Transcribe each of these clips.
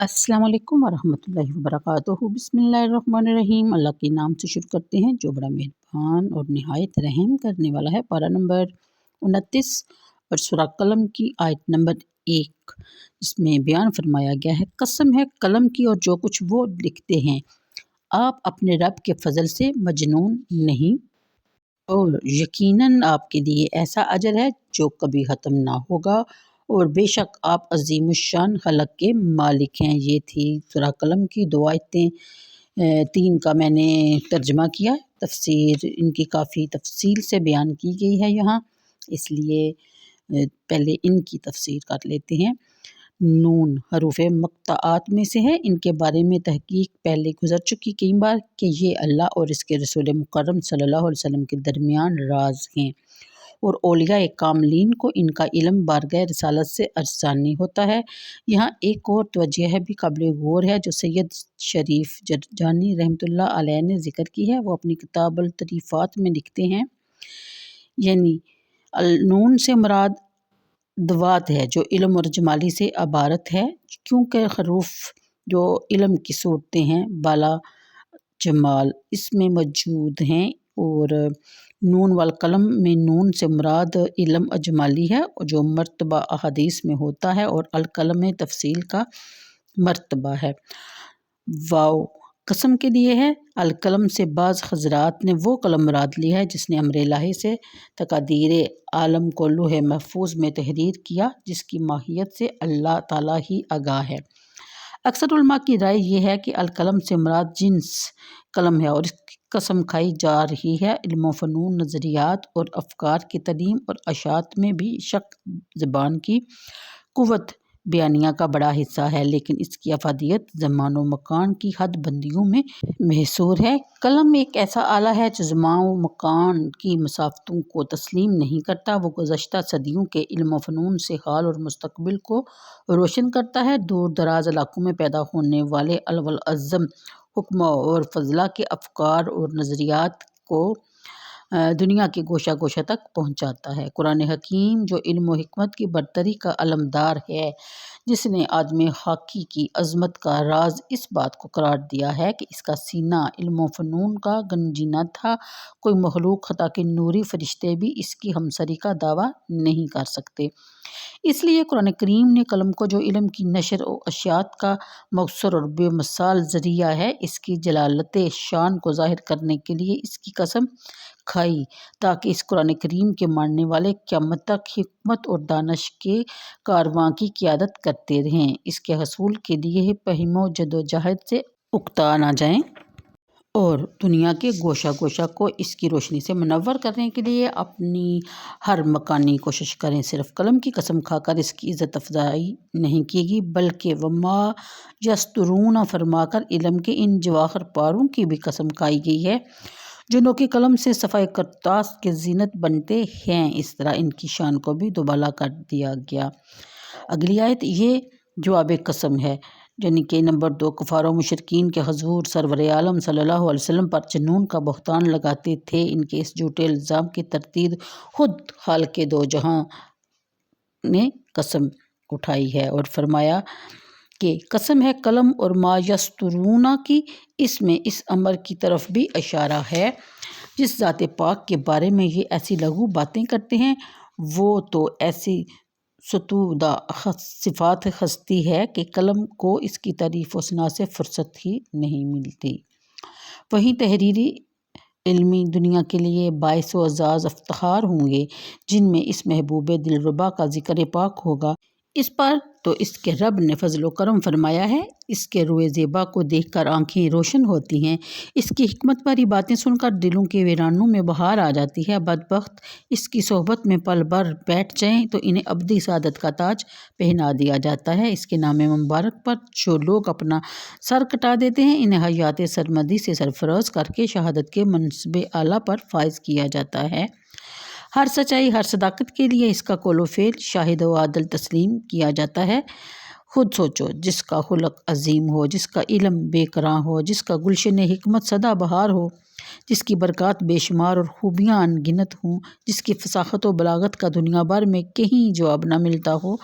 السلام علیکم ورحمۃ اللہ وبرکاتہ۔ بسم اللہ الرحمن الرحیم۔ اللہ کے نام سے شروع کرتے ہیں جو بڑا مہربان اور نہایت رحم کرنے والا ہے۔ پارہ نمبر 29 اور سورہ قلم کی آیت نمبر 1، جس میں بیان فرمایا گیا ہے، قسم ہے قلم کی اور جو کچھ وہ لکھتے ہیں، آپ اپنے رب کے فضل سے مجنون نہیں، اور یقیناً آپ کے لیے ایسا اجر ہے جو کبھی ختم نہ ہوگا، اور بے شک آپ عظیم الشان خلق کے مالک ہیں۔ یہ تھی سورہ قلم کی 2 آیتیں، 3 کا میں نے ترجمہ کیا، تفسیر ان کی کافی تفصیل سے بیان کی گئی ہے یہاں، اس لیے پہلے ان کی تفسیر کر لیتے ہیں۔ نون حروف مقطعات میں سے ہے، ان کے بارے میں تحقیق پہلے گزر چکی کئی بار کہ یہ اللہ اور اس کے رسول مکرم صلی اللہ علیہ وسلم کے درمیان راز ہیں، اور اولیاء کاملین کو ان کا علم بارگاہ رسالت سے ارسانی ہوتا ہے۔ یہاں ایک اور توجہ بھی قابل غور ہے جو سید شریف جرجانی رحمۃ اللہ علیہ نے ذکر کی ہے۔ وہ اپنی کتاب الطریفات میں لکھتے ہیں، یعنی نون سے مراد دوات ہے جو علم اور جمالی سے عبارت ہے، کیونکہ حروف جو علم کی صورتیں ہیں بالا جمال اس میں موجود ہیں، اور نون والقلم میں نون سے مراد علم اجمالی ہے جو مرتبہ احادیث میں ہوتا ہے، اور القلم میں تفصیل کا مرتبہ ہے۔ واو قسم کے لیے ہے، القلم سے بعض حضرات نے وہ قلم مراد لی ہے جس نے امر الہی سے تقادیر عالم کو لوح محفوظ میں تحریر کیا، جس کی ماہیت سے اللہ تعالیٰ ہی آگاہ ہے۔ اکثر علماء کی رائے یہ ہے کہ القلم سے مراد جنس قلم ہے، اور اس کی قسم کھائی جا رہی ہے۔ علم و فنون، نظریات اور افکار کی تعلیم اور اشاعت میں بھی شق زبان کی قوت بیانیہ کا بڑا حصہ ہے، لیکن اس کی افادیت زمان و مکان کی حد بندیوں میں محصور ہے۔ قلم ایک ایسا آلہ ہے جو زمان و مکان کی مسافتوں کو تسلیم نہیں کرتا، وہ گزشتہ صدیوں کے علم و فنون سے حال اور مستقبل کو روشن کرتا ہے۔ دور دراز علاقوں میں پیدا ہونے والے علو الازم حکماء اور فضلاء کے افکار اور نظریات کو دنیا کے گوشہ گوشہ تک پہنچاتا ہے۔ قرآن حکیم جو علم و حکمت کی برتری کا علمدار ہے، جس نے آدم خاکی کی عظمت کا راز اس بات کو قرار دیا ہے کہ اس کا سینہ علم و فنون کا گنجینہ تھا، کوئی مخلوق حتیٰ کہ نوری فرشتے بھی اس کی ہمسری کا دعویٰ نہیں کر سکتے۔ اس لیے قرآن کریم نے قلم کو جو علم کی نشر و اشاعت کا مؤثر اور بے مثال ذریعہ ہے، اس کی جلالت شان کو ظاہر کرنے کے لیے اس کی قسم کھائی، تاکہ اس قرآن کریم کے ماننے والے قیامت تک حکمت اور دانش کے کارواں کی قیادت کرتے رہیں، اس کے حصول کے لیے فہم و جدوجہد سے اکتا نہ جائیں، اور دنیا کے گوشہ گوشہ کو اس کی روشنی سے منور کرنے کے لیے اپنی ہر مکانی کوشش کریں۔ صرف قلم کی قسم کھا کر اس کی عزت افزائی نہیں کی گئی، بلکہ وما یسطرون فرما کر علم کے ان جواہر پاروں کی بھی قسم کھائی گئی ہے جو نوک قلم سے صفحہ کرتاس کے زینت بنتے ہیں، اس طرح ان کی شان کو بھی دوبالا کر دیا گیا۔ اگلی آیت یہ جواب قسم ہے، یعنی کہ نمبر 2، کفار و مشرکین کے حضور سرور عالم صلی اللہ علیہ وسلم پر جنون کا بہتان لگاتے تھے۔ ان کے اس جھوٹے الزام کی تردید خود خالق دو جہاں نے قسم اٹھائی ہے اور فرمایا کہ قسم ہے قلم اور ما یسطرون کی، اس میں اس امر کی طرف بھی اشارہ ہے جس ذات پاک کے بارے میں یہ ایسی لغو باتیں کرتے ہیں، وہ تو ایسی ستودہ صفات ہستی ہے کہ قلم کو اس کی تعریف و ثنا سے فرصت ہی نہیں ملتی۔ وہیں تحریری علمی دنیا کے لیے باعث و اعزاز افتخار ہوں گے جن میں اس محبوب دلربا کا ذکر پاک ہوگا۔ اس پر تو اس کے رب نے فضل و کرم فرمایا ہے، اس کے روئے زیبا کو دیکھ کر آنکھیں روشن ہوتی ہیں، اس کی حکمت بھری باتیں سن کر دلوں کے ویرانوں میں بہار آ جاتی ہے۔ بدبخت اس کی صحبت میں پل بھر بیٹھ جائیں تو انہیں ابدی سعادت کا تاج پہنا دیا جاتا ہے۔ اس کے نام مبارک پر جو لوگ اپنا سر کٹا دیتے ہیں، انہیں حیات سرمدی سے سرفراز کر کے شہادت کے منصب اعلیٰ پر فائز کیا جاتا ہے۔ ہر سچائی، ہر صداقت کے لیے اس کا قول و فعل شاہد و عادل تسلیم کیا جاتا ہے۔ خود سوچو، جس کا خلق عظیم ہو، جس کا علم بے کران ہو، جس کا گلشن حکمت سدا بہار ہو، جس کی برکات بے شمار اور خوبیاں ان گنت ہوں، جس کی فصاحت و بلاغت کا دنیا بھر میں کہیں جواب نہ ملتا ہو،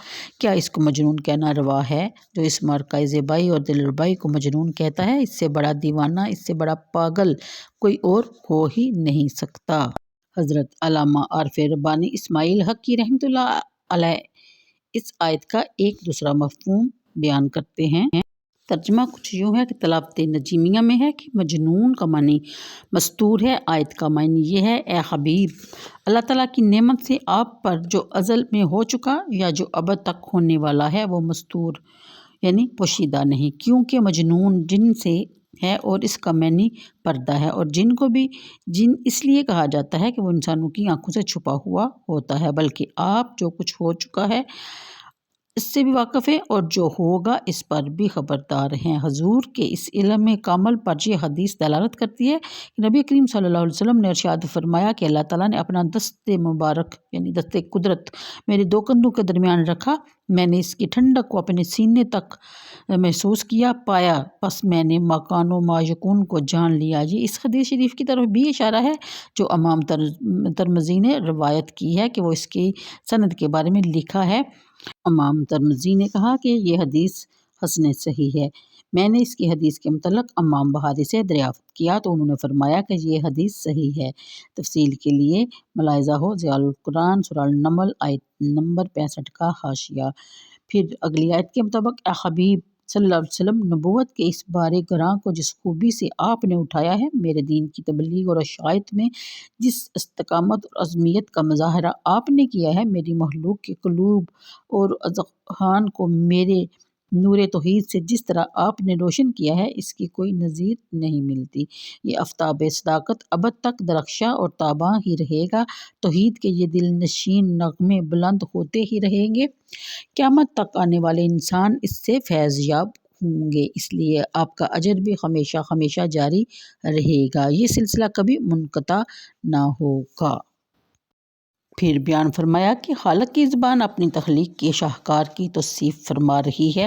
کیا اس کو مجنون کہنا روا ہے؟ جو اس مرکز زیبائی اور دلربائی کو مجنون کہتا ہے، اس سے بڑا دیوانہ، اس سے بڑا پاگل کوئی اور ہو ہی نہیں سکتا۔ حضرت علامہ عارف ربانی اسماعیل حقی رحمۃ اللہ علیہ اس آیت کا ایک دوسرا مفہوم بیان کرتے ہیں۔ ترجمہ کچھ یوں ہے کہ تلاوت نجیمیہ میں ہے کہ مجنون کا معنی مستور ہے۔ آیت کا معنی یہ ہے، اے حبیب، اللہ تعالیٰ کی نعمت سے آپ پر جو ازل میں ہو چکا یا جو ابد تک ہونے والا ہے وہ مستور یعنی پوشیدہ نہیں، کیونکہ مجنون جن سے ہے اور اس کا معنی پردہ ہے، اور جن کو بھی جن اس لیے کہا جاتا ہے کہ وہ انسانوں کی آنکھوں سے چھپا ہوا ہوتا ہے، بلکہ آپ جو کچھ ہو چکا ہے اس سے بھی واقف ہیں اور جو ہوگا اس پر بھی خبردار ہیں۔ حضور کے اس علم کامل پر یہ حدیث دلالت کرتی ہے کہ نبی کریم صلی اللہ علیہ وسلم نے ارشاد فرمایا کہ اللہ تعالیٰ نے اپنا دست مبارک یعنی دست قدرت میرے دو کندھوں کے درمیان رکھا، میں نے اس کی ٹھنڈک کو اپنے سینے تک محسوس کیا پایا، پس میں نے مکان و ما یکون کو جان لیا۔ یہ اس حدیث شریف کی طرف بھی اشارہ ہے جو امام ترمذی نے روایت کی ہے کہ وہ اس کی سند کے بارے میں لکھا ہے۔ امام ترمذی نے کہا کہ یہ حدیث حسن صحیح ہے۔ میں نے اس کی حدیث کے متعلق امام بخاری سے دریافت کیا تو انہوں نے فرمایا کہ یہ حدیث صحیح ہے۔ تفصیل کے لیے ملاحظہ ہو ضیاء القرآن سورہ النمل آیت نمبر 65 کا حاشیہ۔ پھر اگلی آیت کے مطابق، اے حبیب صلی اللہ علیہ وسلم، نبوت کے اس بار گراں کو جس خوبی سے آپ نے اٹھایا ہے، میرے دین کی تبلیغ اور اشاعت میں جس استقامت اور عزمیت کا مظاہرہ آپ نے کیا ہے، میری مخلوق کے قلوب اور اذہان کو میرے نور توحید سے جس طرح آپ نے روشن کیا ہے، اس کی کوئی نظیر نہیں ملتی۔ یہ آفتاب صداقت ابد تک درخشاں اور تاباں ہی رہے گا، توحید کے یہ دل نشین نغمے بلند ہوتے ہی رہیں گے، قیامت تک آنے والے انسان اس سے فیض یاب ہوں گے، اس لیے آپ کا اجر بھی ہمیشہ ہمیشہ جاری رہے گا، یہ سلسلہ کبھی منقطع نہ ہوگا۔ پھر بیان فرمایا کہ خالق کی زبان اپنی تخلیق کے شاہکار کی توصیف فرما رہی ہے،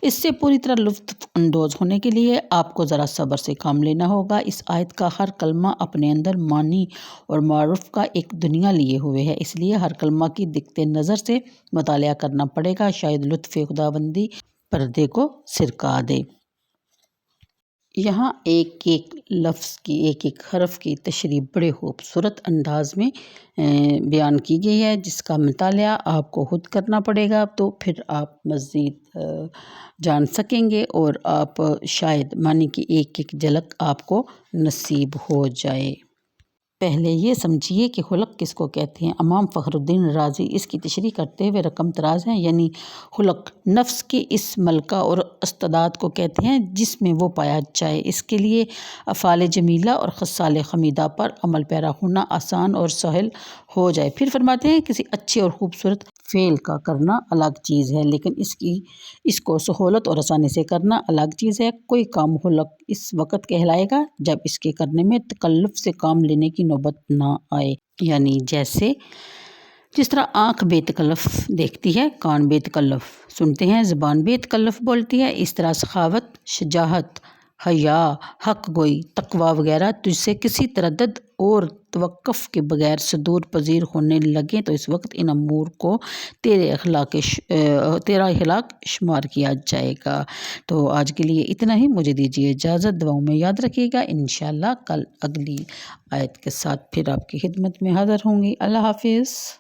اس سے پوری طرح لطف اندوز ہونے کے لیے آپ کو ذرا صبر سے کام لینا ہوگا۔ اس آیت کا ہر کلمہ اپنے اندر معنی اور معرف کا ایک دنیا لیے ہوئے ہے، اس لیے ہر کلمہ کی دقت نظر سے مطالعہ کرنا پڑے گا، شاید لطف خداوندی پردے کو سرکا دے۔ یہاں ایک ایک لفظ کی ایک ایک حرف کی تشریح بڑے خوبصورت انداز میں بیان کی گئی ہے، جس کا مطالعہ آپ کو خود کرنا پڑے گا، تو پھر آپ مزید جان سکیں گے اور آپ شاید معنی کی ایک ایک جھلک آپ کو نصیب ہو جائے۔ پہلے یہ سمجھیے کہ خلق کس کو کہتے ہیں۔ امام فخر الدین رازی اس کی تشریح کرتے ہوئے رقم طراز ہیں، یعنی خلق نفس کے اس ملکہ اور استعداد کو کہتے ہیں جس میں وہ پایا جائے، اس کے لیے افعال جمیلہ اور خصال حمیدہ پر عمل پیرا ہونا آسان اور سہل ہو جائے۔ پھر فرماتے ہیں کسی اچھے اور خوبصورت فعل کا کرنا الگ چیز ہے، لیکن اس کو سہولت اور آسانی سے کرنا الگ چیز ہے۔ کوئی کام خلق اس وقت کہلائے گا جب اس کے کرنے میں تکلف سے کام لینے کی نوبت نہ آئے، یعنی جس طرح آنکھ بے تکلف دیکھتی ہے، کان بے تکلف سنتے ہیں، زبان بے تکلف بولتی ہے، اس طرح سخاوت، شجاعت، حیا، حق گوئی، تقویٰ وغیرہ تجھ سے کسی تردد اور توقف کے بغیر صدور پذیر ہونے لگیں تو اس وقت ان امور کو تیرا اخلاق شمار کیا جائے گا۔ تو آج کے لیے اتنا ہی، مجھے دیجیے اجازت، دعاؤں میں یاد رکھیے گا، انشاءاللہ کل اگلی آیت کے ساتھ پھر آپ کی خدمت میں حاضر ہوں گی۔ اللہ حافظ۔